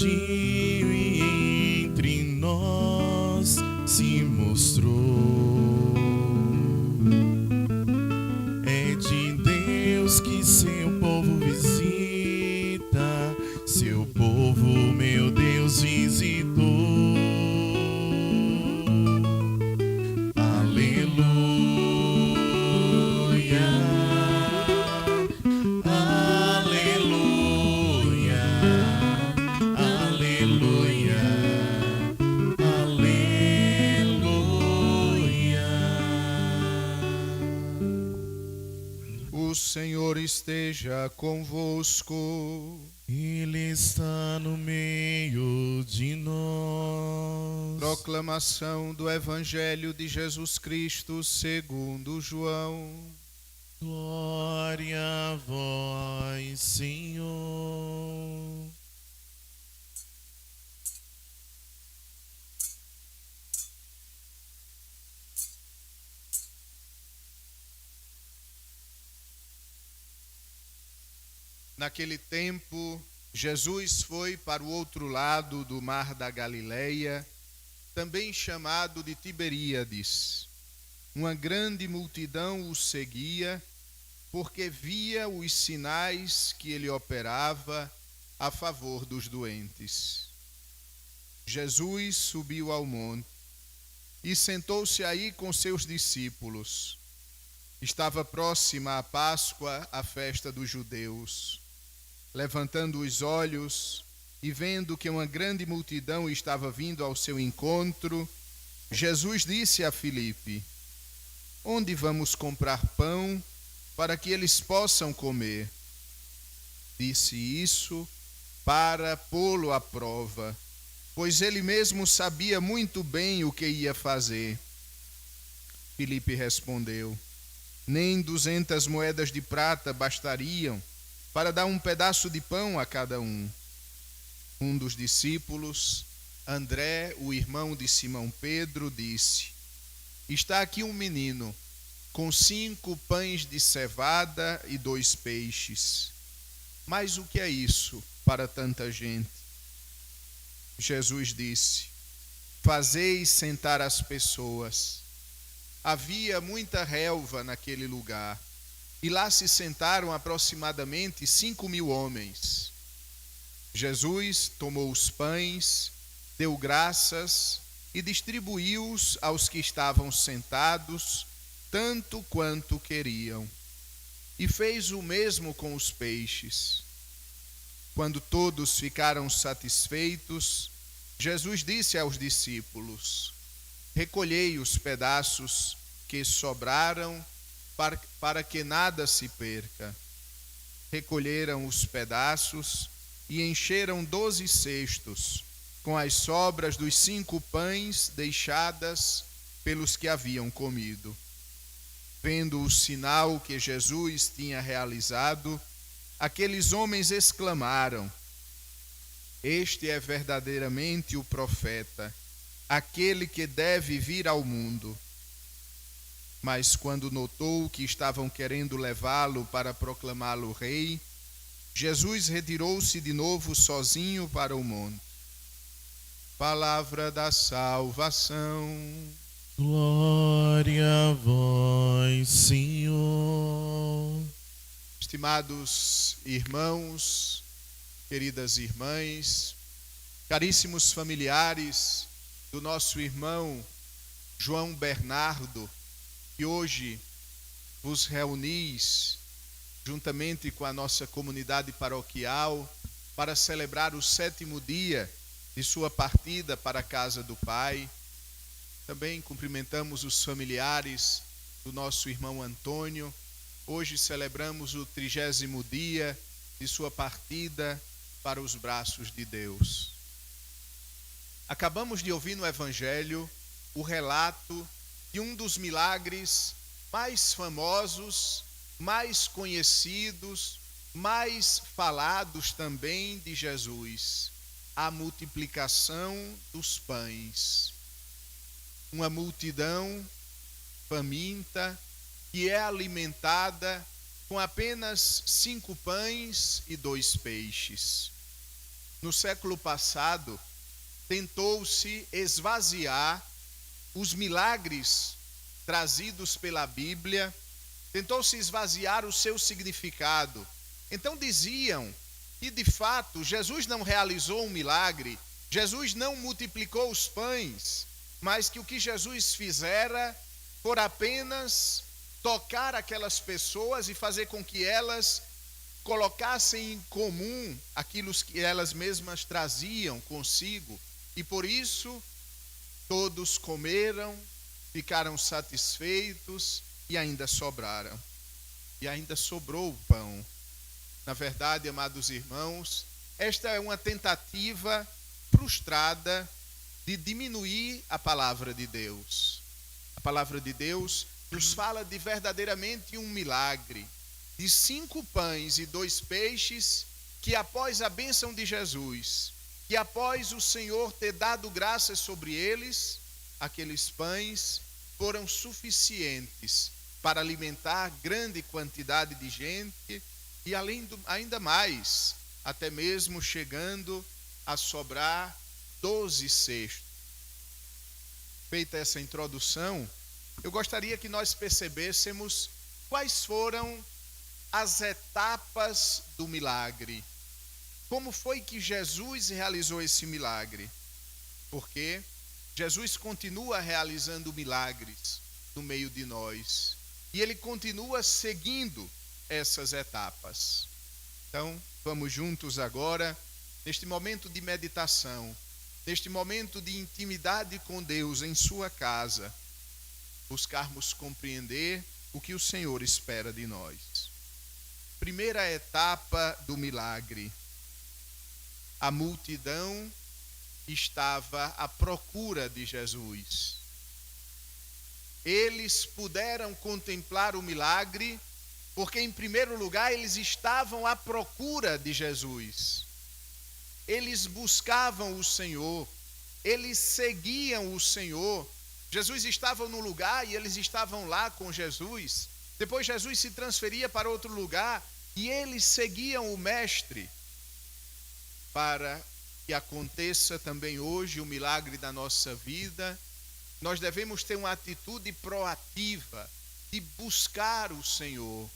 existiu e entre nós se mostrou. É de Deus que seu povo visita, seu povo, meu Deus, visitou. O Senhor esteja convosco. Ele está no meio de nós. Proclamação do Evangelho de Jesus Cristo segundo João. Glória a vós, Senhor. Naquele tempo, Jesus foi para o outro lado do mar da Galileia, também chamado de Tiberíades. Uma grande multidão o seguia, porque via os sinais que ele operava a favor dos doentes. Jesus subiu ao monte e sentou-se aí com seus discípulos. Estava próxima a Páscoa, a festa dos judeus. Levantando os olhos e vendo que uma grande multidão estava vindo ao seu encontro, Jesus disse a Filipe: onde vamos comprar pão para que eles possam comer? Disse isso para pô-lo à prova, pois ele mesmo sabia muito bem o que ia fazer. Filipe respondeu: nem 200 moedas de prata bastariam para dar um pedaço de pão a cada um. Um dos discípulos, André, o irmão de Simão Pedro, disse: está aqui um menino com 5 pães de cevada e 2 peixes. Mas o que é isso para tanta gente? Jesus disse: fazei sentar as pessoas. Havia muita relva naquele lugar, e lá se sentaram aproximadamente 5.000 homens. Jesus tomou os pães, deu graças e distribuiu-os aos que estavam sentados, tanto quanto queriam. E fez o mesmo com os peixes. Quando todos ficaram satisfeitos, Jesus disse aos discípulos: recolhei os pedaços que sobraram, para que nada se perca. Recolheram os pedaços e encheram 12 cestos com as sobras dos 5 pães deixadas pelos que haviam comido. Vendo o sinal que Jesus tinha realizado, aqueles homens exclamaram: este é verdadeiramente o profeta, aquele que deve vir ao mundo. Mas quando notou que estavam querendo levá-lo para proclamá-lo rei, Jesus retirou-se de novo sozinho para o monte. Palavra da salvação. Glória a vós, Senhor. Estimados irmãos, queridas irmãs, caríssimos familiares do nosso irmão João Bernardo, que hoje vos reunis juntamente com a nossa comunidade paroquial para celebrar o 7º dia de sua partida para a casa do Pai. Também cumprimentamos os familiares do nosso irmão Antônio. Hoje celebramos o 30º dia de sua partida para os braços de Deus. Acabamos de ouvir no Evangelho o relato de um dos milagres mais famosos, mais conhecidos, mais falados também de Jesus: a multiplicação dos pães. Uma multidão faminta que é alimentada com apenas 5 pães e 2 peixes. no século passado, tentou-se esvaziar os milagres trazidos pela Bíblia, tentou-se esvaziar o seu significado. Então diziam que, de fato, Jesus não realizou um milagre, Jesus não multiplicou os pães, mas que o que Jesus fizera for apenas tocar aquelas pessoas e fazer com que elas colocassem em comum aquilo que elas mesmas traziam consigo. E por isso todos comeram, ficaram satisfeitos e ainda sobraram. E ainda sobrou o pão. Na verdade, amados irmãos, esta é uma tentativa frustrada de diminuir a palavra de Deus. A palavra de Deus nos fala de verdadeiramente um milagre, de 5 pães e 2 peixes, que após a bênção de Jesus, que após o Senhor ter dado graças sobre eles, aqueles pães foram suficientes para alimentar grande quantidade de gente e ainda mais, até mesmo chegando a sobrar 12 cestos. Feita essa introdução, eu gostaria que nós percebêssemos quais foram as etapas do milagre. Como foi que Jesus realizou esse milagre? Porque Jesus continua realizando milagres no meio de nós. E ele continua seguindo essas etapas. Então, vamos juntos agora, neste momento de meditação, neste momento de intimidade com Deus em sua casa, buscarmos compreender o que o Senhor espera de nós. Primeira etapa do milagre. A multidão estava à procura de Jesus. Eles puderam contemplar o milagre porque, em primeiro lugar, eles estavam à procura de Jesus. Eles buscavam o Senhor, eles seguiam o Senhor. Jesus estava no lugar e eles estavam lá com Jesus. Depois Jesus se transferia para outro lugar e eles seguiam o Mestre. Para que aconteça também hoje o milagre da nossa vida, nós devemos ter uma atitude proativa de buscar o Senhor.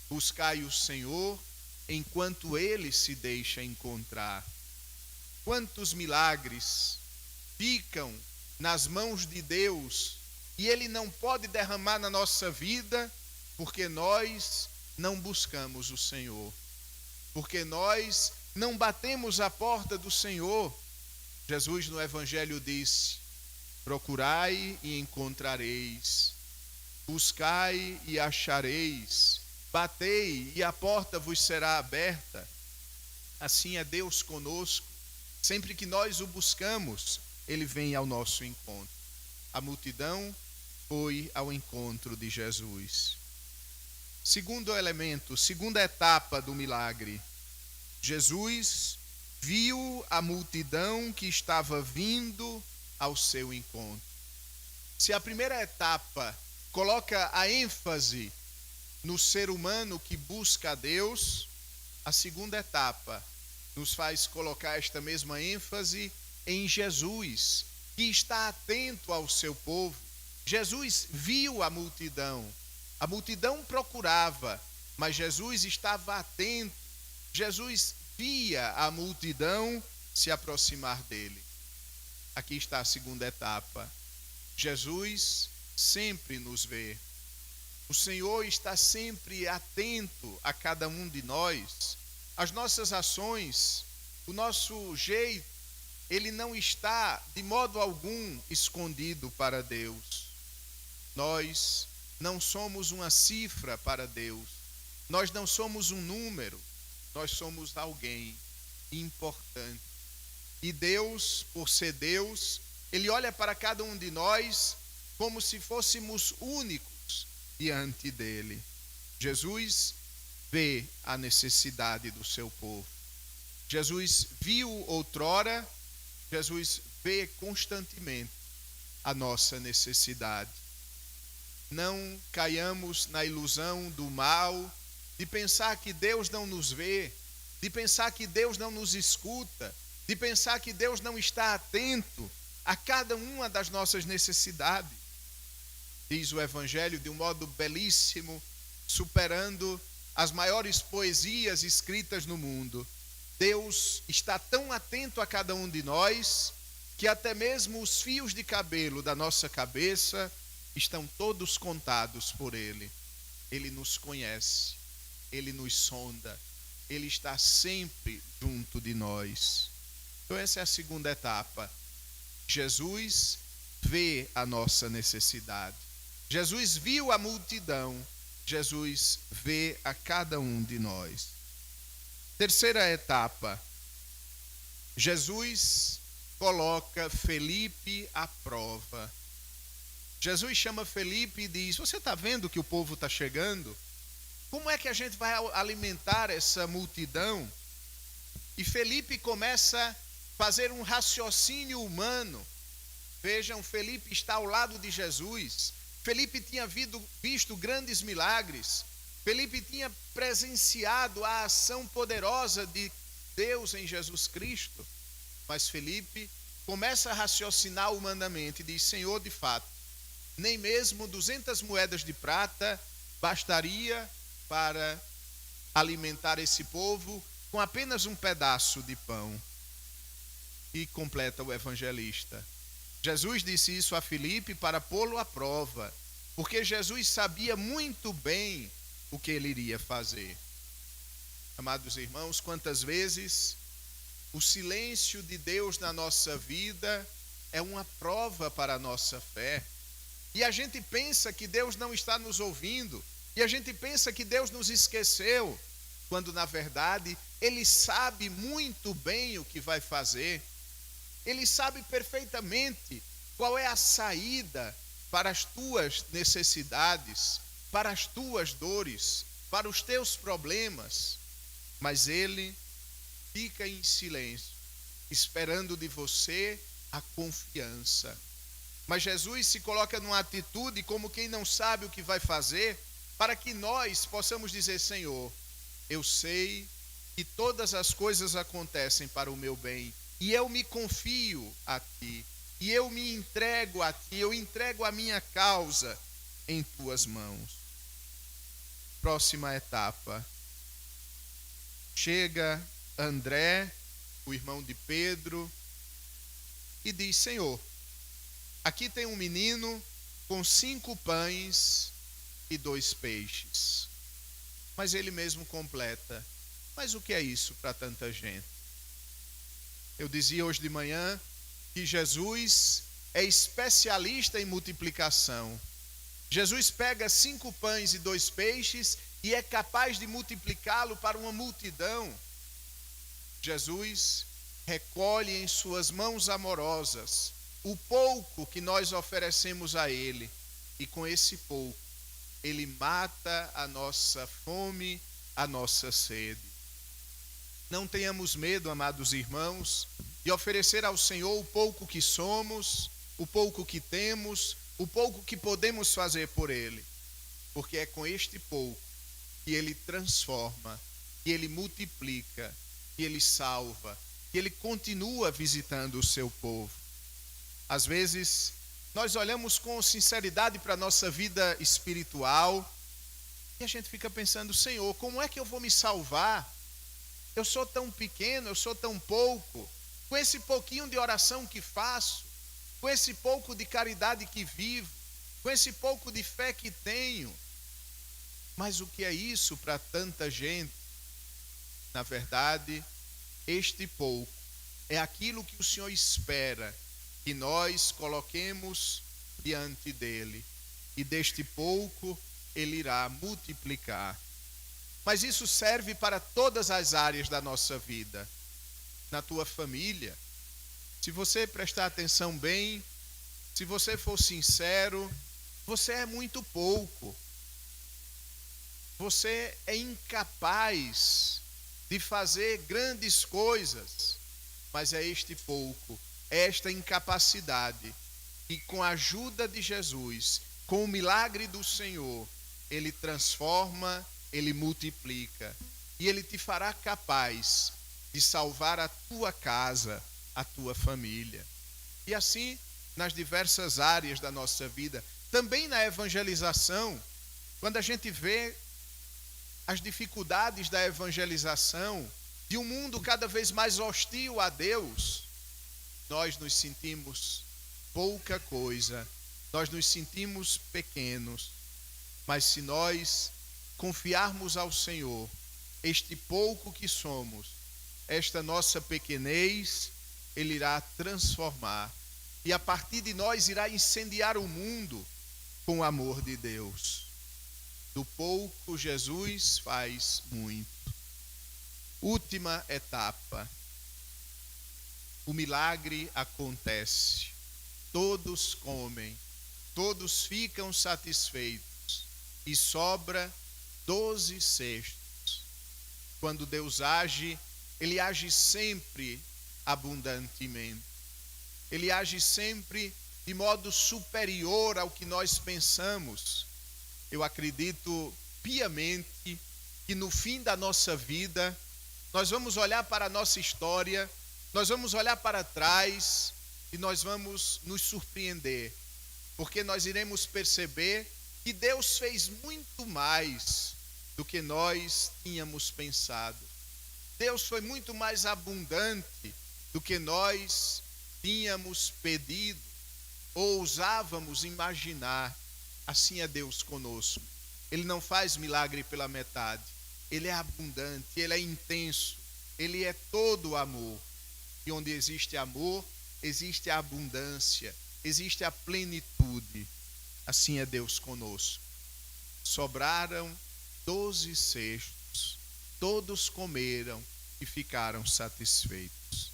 Buscai o Senhor enquanto Ele se deixa encontrar. Quantos milagres ficam nas mãos de Deus e Ele não pode derramar na nossa vida porque nós não buscamos o Senhor, porque nós não batemos a porta do Senhor. Jesus no Evangelho disse: procurai e encontrareis, buscai e achareis, batei e a porta vos será aberta. Assim é Deus conosco. Sempre que nós o buscamos, Ele vem ao nosso encontro. A multidão foi ao encontro de Jesus. Segundo elemento, segunda etapa do milagre. Jesus viu a multidão que estava vindo ao seu encontro. Se a primeira etapa coloca a ênfase no ser humano que busca a Deus, a segunda etapa nos faz colocar esta mesma ênfase em Jesus, que está atento ao seu povo. Jesus viu a multidão procurava, mas Jesus estava atento. Jesus via a multidão se aproximar dele. Aqui está a segunda etapa. Jesus sempre nos vê. O Senhor está sempre atento a cada um de nós. As nossas ações, o nosso jeito, ele não está de modo algum escondido para Deus. Nós não somos uma cifra para Deus. Nós não somos um número. Nós somos alguém importante. E Deus, por ser Deus, Ele olha para cada um de nós como se fôssemos únicos diante dEle. Jesus vê a necessidade do seu povo. Jesus viu outrora, Jesus vê constantemente a nossa necessidade. Não caiamos na ilusão do mal, de pensar que Deus não nos vê, de pensar que Deus não nos escuta, de pensar que Deus não está atento a cada uma das nossas necessidades. Diz o Evangelho de um modo belíssimo, superando as maiores poesias escritas no mundo. Deus está tão atento a cada um de nós que até mesmo os fios de cabelo da nossa cabeça estão todos contados por Ele. Ele nos conhece, Ele nos sonda, Ele está sempre junto de nós. Então essa é a segunda etapa. Jesus vê a nossa necessidade. Jesus viu a multidão. Jesus vê a cada um de nós. Terceira etapa. Jesus coloca Felipe à prova. Jesus chama Felipe e diz: você está vendo que o povo está chegando? Como é que a gente vai alimentar essa multidão? E Felipe começa a fazer um raciocínio humano. Vejam, Felipe está ao lado de Jesus. Felipe tinha visto grandes milagres. Felipe tinha presenciado a ação poderosa de Deus em Jesus Cristo. Mas Felipe começa a raciocinar humanamente e diz: Senhor, de fato, nem mesmo 200 moedas de prata bastaria para alimentar esse povo com apenas um pedaço de pão. E completa o evangelista: Jesus disse isso a Filipe para pô-lo à prova, porque Jesus sabia muito bem o que ele iria fazer. Amados irmãos, quantas vezes o silêncio de Deus na nossa vida é uma prova para a nossa fé. E a gente pensa que Deus não está nos ouvindo, e a gente pensa que Deus nos esqueceu, quando na verdade Ele sabe muito bem o que vai fazer. Ele sabe perfeitamente qual é a saída para as tuas necessidades, para as tuas dores, para os teus problemas. Mas Ele fica em silêncio, esperando de você a confiança. Mas Jesus se coloca numa atitude como quem não sabe o que vai fazer, para que nós possamos dizer: Senhor, eu sei que todas as coisas acontecem para o meu bem, e eu me confio a Ti, e eu me entrego a Ti, eu entrego a minha causa em Tuas mãos. Próxima etapa. Chega André, o irmão de Pedro, e diz: Senhor, aqui tem um menino com 5 pães e 2 peixes. Mas ele mesmo completa: mas o que é isso para tanta gente? Eu dizia hoje de manhã que Jesus é especialista em multiplicação. Jesus pega 5 pães e 2 peixes e é capaz de multiplicá-lo para uma multidão. Jesus recolhe em suas mãos amorosas o pouco que nós oferecemos a Ele, e com esse pouco Ele mata a nossa fome, a nossa sede. Não tenhamos medo, amados irmãos, de oferecer ao Senhor o pouco que somos, o pouco que temos, o pouco que podemos fazer por Ele, porque é com este pouco que Ele transforma, que Ele multiplica, que Ele salva, que Ele continua visitando o seu povo. Às vezes, nós olhamos com sinceridade para a nossa vida espiritual e a gente fica pensando: Senhor, como é que eu vou me salvar? Eu sou tão pequeno, eu sou tão pouco. Com esse pouquinho de oração que faço, com esse pouco de caridade que vivo, com esse pouco de fé que tenho. Mas o que é isso para tanta gente? Na verdade, este pouco é aquilo que o Senhor espera que nós coloquemos diante dele. E deste pouco ele irá multiplicar. Mas isso serve para todas as áreas da nossa vida. Na tua família, se você prestar atenção bem, se você for sincero, você é muito pouco. Você é incapaz de fazer grandes coisas, mas é este pouco, é esta incapacidade, e com a ajuda de Jesus, com o milagre do Senhor, Ele transforma, Ele multiplica, e Ele te fará capaz de salvar a tua casa, a tua família. E assim, nas diversas áreas da nossa vida, também na evangelização, quando a gente vê as dificuldades da evangelização, de um mundo cada vez mais hostil a Deus, nós nos sentimos pouca coisa, nós nos sentimos pequenos, mas se nós confiarmos ao Senhor este pouco que somos, esta nossa pequenez, Ele irá transformar e a partir de nós irá incendiar o mundo com o amor de Deus. Do pouco Jesus faz muito. Última etapa. O milagre acontece. Todos comem, todos ficam satisfeitos e sobra 12 cestos. Quando Deus age, Ele age sempre abundantemente. Ele age sempre de modo superior ao que nós pensamos. Eu acredito piamente que no fim da nossa vida, nós vamos olhar para a nossa história, nós vamos olhar para trás e nós vamos nos surpreender, porque nós iremos perceber que Deus fez muito mais do que nós tínhamos pensado. Deus foi muito mais abundante do que nós tínhamos pedido ou ousávamos imaginar. Assim é Deus conosco. Ele não faz milagre pela metade. Ele é abundante, Ele é intenso, Ele é todo amor. E onde existe amor, existe a abundância, existe a plenitude. Assim é Deus conosco. Sobraram 12 cestos, todos comeram e ficaram satisfeitos.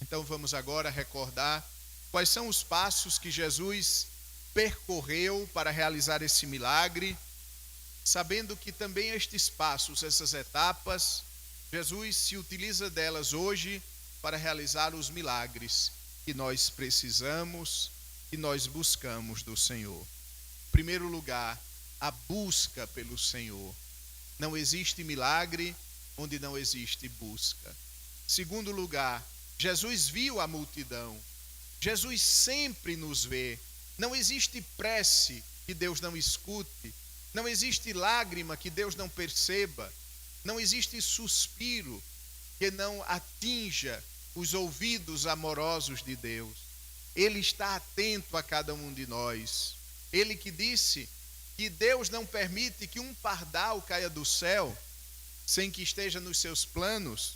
Então vamos agora recordar quais são os passos que Jesus percorreu para realizar esse milagre, sabendo que também estes passos, essas etapas, Jesus se utiliza delas hoje para realizar os milagres que nós precisamos e nós buscamos do Senhor. Em primeiro lugar, a busca pelo Senhor. Não existe milagre onde não existe busca. Segundo lugar, Jesus viu a multidão. Jesus sempre nos vê. Não existe prece que Deus não escute. Não existe lágrima que Deus não perceba. Não existe suspiro que não atinja os ouvidos amorosos de Deus. Ele está atento a cada um de nós. Ele que disse que Deus não permite que um pardal caia do céu sem que esteja nos seus planos,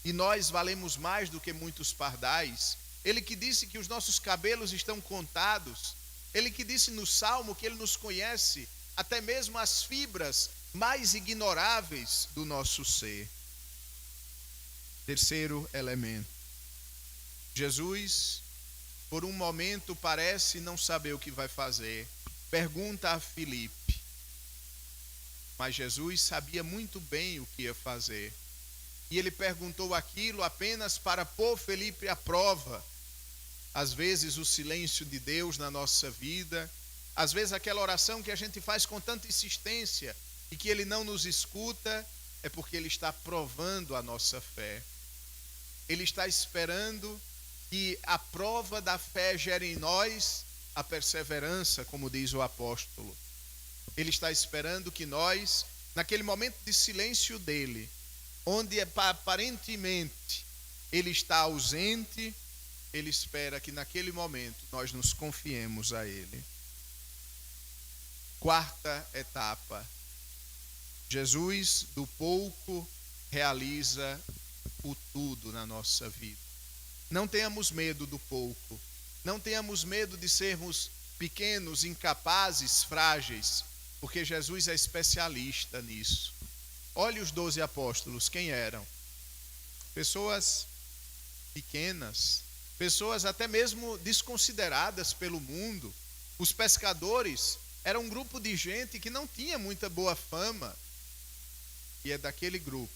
e nós valemos mais do que muitos pardais. Ele que disse que os nossos cabelos estão contados. Ele que disse no Salmo que Ele nos conhece até mesmo as fibras mais ignoráveis do nosso ser. Terceiro elemento. Jesus, por um momento, parece não saber o que vai fazer. Pergunta a Filipe. Mas Jesus sabia muito bem o que ia fazer. E ele perguntou aquilo apenas para pôr Filipe à prova. Às vezes o silêncio de Deus na nossa vida, às vezes aquela oração que a gente faz com tanta insistência e que Ele não nos escuta, é porque Ele está provando a nossa fé. Ele está esperando que a prova da fé gere em nós a perseverança, como diz o apóstolo. Ele está esperando que nós, naquele momento de silêncio dele, onde aparentemente Ele está ausente, Ele espera que naquele momento nós nos confiemos a Ele. Quarta etapa. Jesus, do pouco, realiza o tudo na nossa vida. Não tenhamos medo do pouco. Não tenhamos medo de sermos pequenos, incapazes, frágeis, porque Jesus é especialista nisso. Olhe os 12 apóstolos, quem eram? Pessoas pequenas, pessoas até mesmo desconsideradas pelo mundo. Os pescadores eram um grupo de gente que não tinha muita boa fama. E é daquele grupo,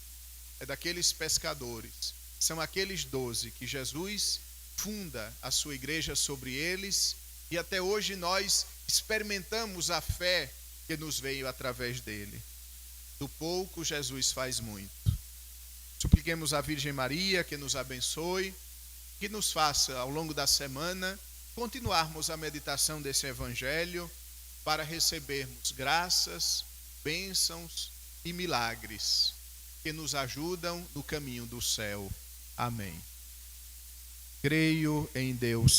é daqueles pescadores, são aqueles 12 que Jesus funda a sua igreja sobre eles, e até hoje nós experimentamos a fé que nos veio através dele. Do pouco Jesus faz muito. Supliquemos a Virgem Maria que nos abençoe, que nos faça, ao longo da semana, continuarmos a meditação desse Evangelho para recebermos graças, bênçãos e milagres que nos ajudam no caminho do céu. Amém. Creio em Deus